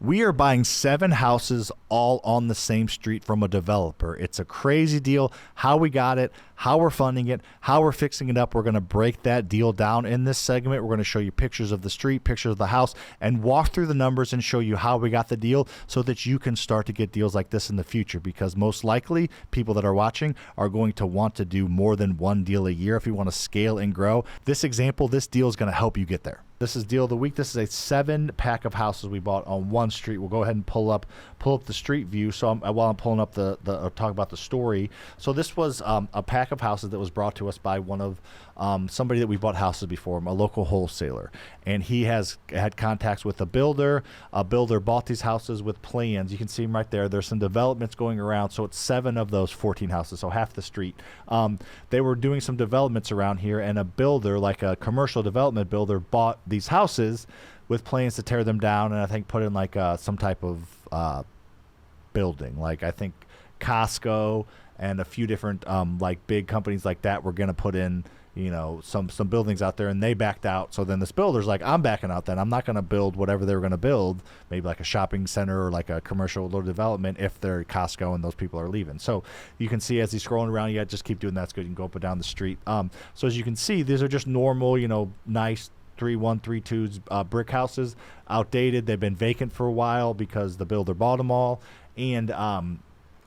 We are buying 7 houses all on the same street from a developer. It's a crazy deal. How we got it, how we're funding it, how we're fixing it up. We're going to break that deal down in this segment. We're going to show you pictures of the street, pictures of the house, and walk through the numbers and show you how we got the deal so that you can start to get deals like this in the future, because most likely people that are watching are going to want to do more than one deal a year if you want to scale and grow. This deal is going to help you get there. This is deal of the week. This is a 7-pack of houses we bought on one street. We'll go ahead and pull up the street view. So while I'm pulling up talk about the story. So this was a pack of houses that was brought to us by one of somebody that we bought houses before, a local wholesaler, and he has had contacts with a builder. A builder bought these houses with plans. You can see them right there. There's some developments going around. So it's 7 of those 14 houses, so half the street. They were doing some developments around here, and a builder, like a commercial development builder, bought these houses with plans to tear them down and I think put in like some type of building. Like I think Costco and a few different like big companies like that were going to put in, you know, some buildings out there, and they backed out. So then this builder's like, I'm backing out then. I'm not going to build whatever they were going to build, maybe like a shopping center or like a commercial little development if they're Costco and those people are leaving. So you can see as he's scrolling around, just keep doing that. It's good. You can go up and down the street. So as you can see, these are just normal, you know, nice 3-1, 3-2s brick houses, outdated. They've been vacant for a while because the builder bought them all and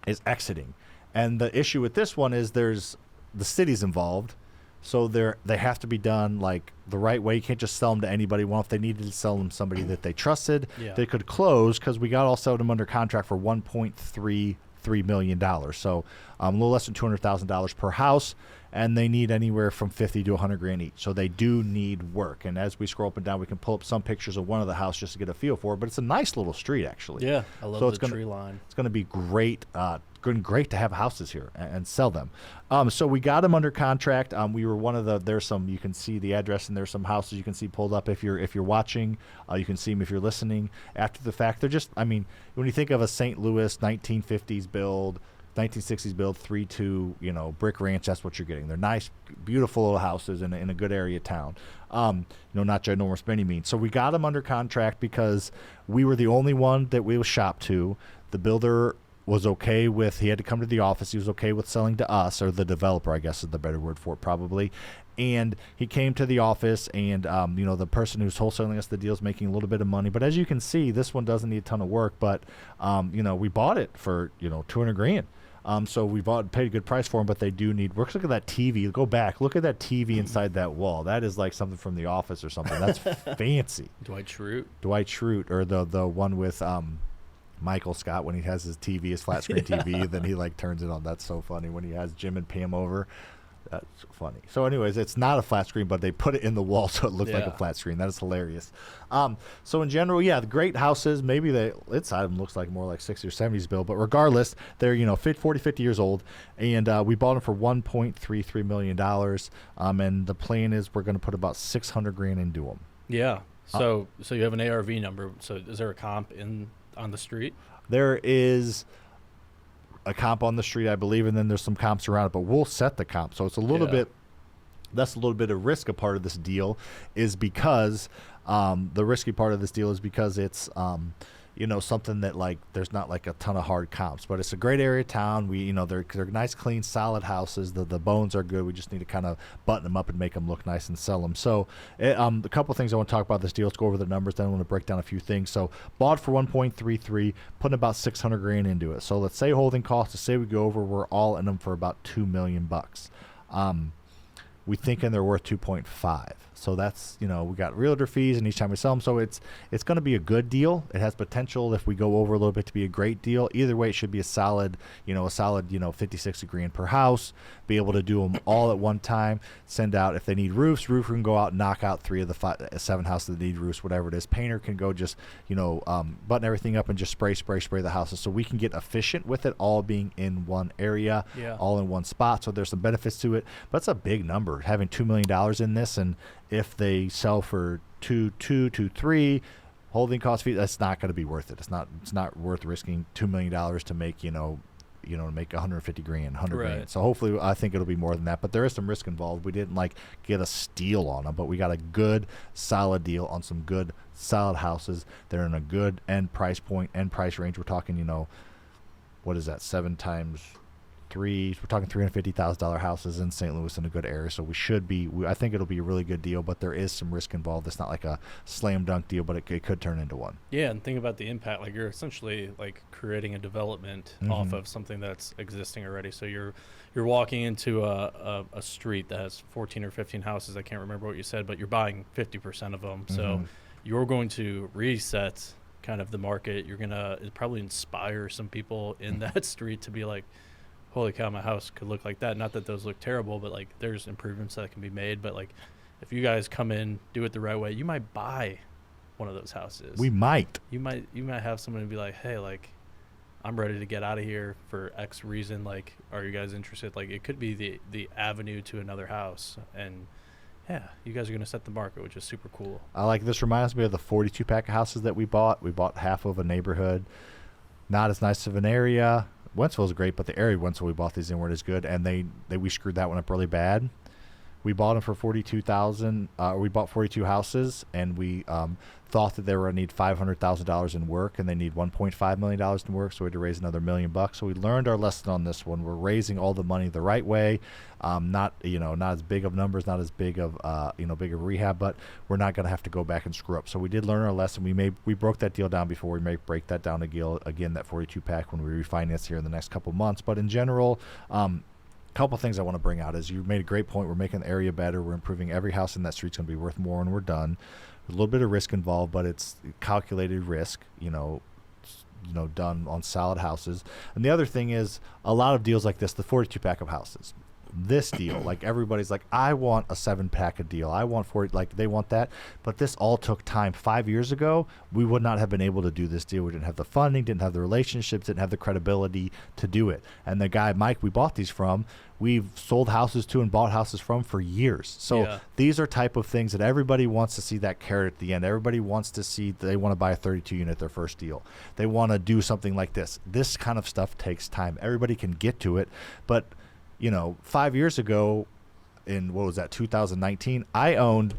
is exiting. And the issue with this one is there's the city's involved. So they have to be done like the right way. You can't just sell them to anybody. Well, if they needed to sell them somebody that they trusted, they could close, because we got all 7 of them under contract for $1.33 million. So a little less than $200,000 per house, and they need anywhere from 50 to 100 grand each. So they do need work. And as we scroll up and down, we can pull up some pictures of one of the house just to get a feel for it. But it's a nice little street, actually. Yeah, I love the tree line. It's going to be great. Great to have houses here and sell them. So we got them under contract. We were one of the. There's some. You can see the address, and there's some houses you can see pulled up if you're watching. You can see them if you're listening after the fact. They're just. I mean, when you think of a St. Louis 1950s build, 1960s build, 3-2, you know, brick ranch, that's what you're getting. They're nice, beautiful little houses in a good area of town. You know, not ginormous by any means. So we got them under contract because we were the only one that we was shopped to. The builder was okay with, he had to come to the office. He was okay with selling to us, or the developer, I guess is the better word for it probably. And he came to the office, and you know, the person who's wholesaling us the deal is making a little bit of money. But as you can see, this one doesn't need a ton of work. But you know, we bought it for, you know, 200 grand. So we paid a good price for them, but they do need work. Look at that TV. Go back. Look at that TV inside that wall. That is like something from The Office or something. That's fancy. Dwight Schrute, or the one with Michael Scott when he has his TV, his flat screen TV, then he like turns it on. That's so funny when he has Jim and Pam over. That's funny. So anyways, it's not a flat screen, but they put it in the wall so it looked like a flat screen. That is hilarious. So in general, the great houses, maybe the inside of them looks like more like 60s or 70s build, but regardless, they're, you know, 40, 50 years old, and we bought them for $1.33 million, and the plan is we're going to put about 600 grand into them. Yeah. So you have an ARV number. So is there a comp on the street? There is a comp on the street, I believe, and then there's some comps around it, but we'll set the comp. So it's a little bit, that's a little bit of risk. A part of this deal is because the risky part of this deal is because it's you know, something that like there's not like a ton of hard comps, but it's a great area of town. We, you know, they're nice, clean, solid houses. The bones are good. We just need to kind of button them up and make them look nice and sell them. So a couple of things I want to talk about this deal. Let's go over the numbers. Then I want to break down a few things. So bought for 1.33, putting about 600 grand into it. So let's say holding costs, to say we go over, we're all in them for about $2 million. We thinking they're worth 2.5. So that's, you know, we got realtor fees, and each time we sell them. So it's going to be a good deal. It has potential, if we go over a little bit, to be a great deal. Either way, it should be a solid, you know, 50, 60 grand per house. Be able to do them all at one time. Send out, if they need roofs, roofer can go out and knock out 3 of the 7 houses that need roofs, whatever it is. Painter can go just, you know, button everything up and just spray the houses. So we can get efficient with it all being in one area, all in one spot. So there's some benefits to it. But it's a big number, having $2 million in this, and if they sell for 2.3, holding cost fee, that's not going to be worth it. It's not worth risking $2 million to make, you know, to make 150 grand, 100 Right. grand. So hopefully, I think it'll be more than that. But there is some risk involved. We didn't like get a steal on them, but we got a good, solid deal on some good, solid houses. They're in a good end price point, end price range. We're talking, what is that? 7 times 3. We're talking $350,000 houses in St. Louis in a good area. So I think it'll be a really good deal. But there is some risk involved. It's not like a slam dunk deal, but it could turn into one. Yeah, and think about the impact. Like you're essentially like creating a development off of something that's existing already. So you're walking into a street that has 14 or 15 houses. I can't remember what you said, but you're buying 50% of them. So you're going to reset kind of the market. You're gonna probably inspire some people in that street to be like, holy cow, my house could look like that. Not that those look terrible, but like there's improvements that can be made. But like if you guys come in, do it the right way, you might buy one of those houses. We might. You might have someone be like, hey, like I'm ready to get out of here for X reason. Like, are you guys interested? Like it could be the avenue to another house. And yeah, you guys are going to set the market, which is super cool. I like this. Reminds me of the 42 pack of houses that we bought. We bought half of a neighborhood. Not as nice of an area. Wentzville's great, but the area of Wentzville we bought these in weren't as good, and we screwed that one up really bad. We bought them for $42,000. We bought 42 houses, and we thought that they were going to need $500,000 in work, and they need $1.5 million in work, so we had to raise another $1 million. So we learned our lesson on this one. We're raising all the money the right way. Not as big of numbers, not as big of big of rehab, but we're not going to have to go back and screw up. So we did learn our lesson. We broke that deal down before. We may break that down again, that 42 pack when we refinance here in the next couple months. But in general, couple things I want to bring out is you made a great point. We're making the area better. We're improving. Every house in that street's going to be worth more when we're done. A little bit of risk involved, but it's calculated risk, done on solid houses. And the other thing is a lot of deals like this, the 42 pack of houses, this deal, like everybody's like, I want a 7-pack of deal. I want 40, like they want that. But this all took time. 5 years ago, we would not have been able to do this deal. We didn't have the funding, didn't have the relationships, didn't have the credibility to do it. And the guy, Mike, we bought these from, we've sold houses to and bought houses from for years. So these are type of things that everybody wants to see that carrot at the end. Everybody wants to see, they want to buy a 32 unit, their first deal. They want to do something like this. This kind of stuff takes time. Everybody can get to it, but 5 years ago in, 2019, I owned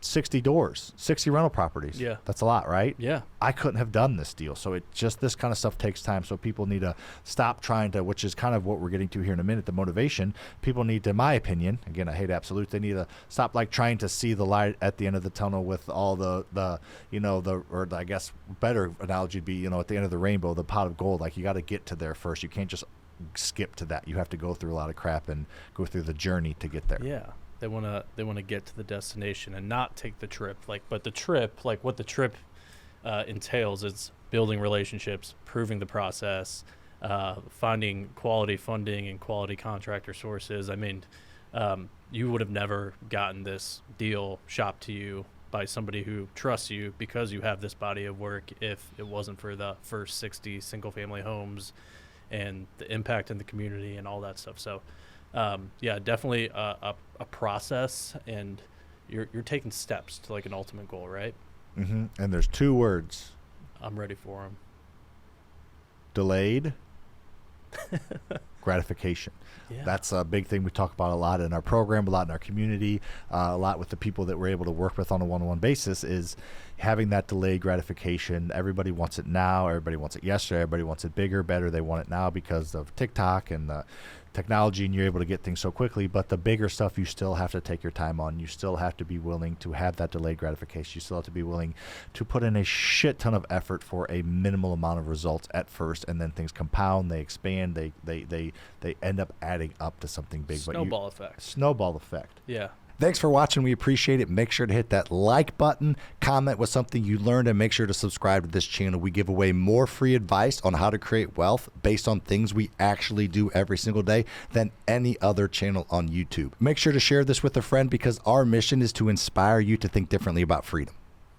60 doors, 60 rental properties. Yeah. That's a lot, right? Yeah. I couldn't have done this deal. So this kind of stuff takes time. So people need to stop trying to, which is kind of what we're getting to here in a minute, the motivation. People need to, in my opinion, again, I hate absolutes, they need to stop like trying to see the light at the end of the tunnel with all or I guess better analogy would be, at the end of the rainbow, the pot of gold. Like you got to get to there first. You can't just skip to that. You have to go through a lot of crap and go through the journey to get there. Yeah. They want to get to the destination and not take the trip. But the trip, like what the trip entails is building relationships, proving the process, finding quality funding and quality contractor sources. I mean, you would have never gotten this deal shopped to you by somebody who trusts you because you have this body of work if it wasn't for the first 60 single family homes and the impact in the community and all that stuff. So definitely a process, and you're taking steps to like an ultimate goal, right? Mm-hmm. And there's 2 words. I'm ready for them. Delayed gratification. Yeah. That's a big thing we talk about a lot in our program, a lot in our community, a lot with the people that we're able to work with on a one-on-one basis is having that delayed gratification. Everybody wants it now. Everybody wants it yesterday. Everybody wants it bigger, better. They want it now because of TikTok and the technology, and you're able to get things so quickly. But the bigger stuff, you still have to take your time on. You still have to be willing to have that delayed gratification. You still have to be willing to put in a shit ton of effort for a minimal amount of results at first, and then things compound, they expand, they end up adding up to something big. Snowball effect. Snowball effect. Yeah. Thanks for watching. We appreciate it. Make sure to hit that like button, comment with something you learned, and make sure to subscribe to this channel. We give away more free advice on how to create wealth based on things we actually do every single day than any other channel on YouTube. Make sure to share this with a friend because our mission is to inspire you to think differently about freedom.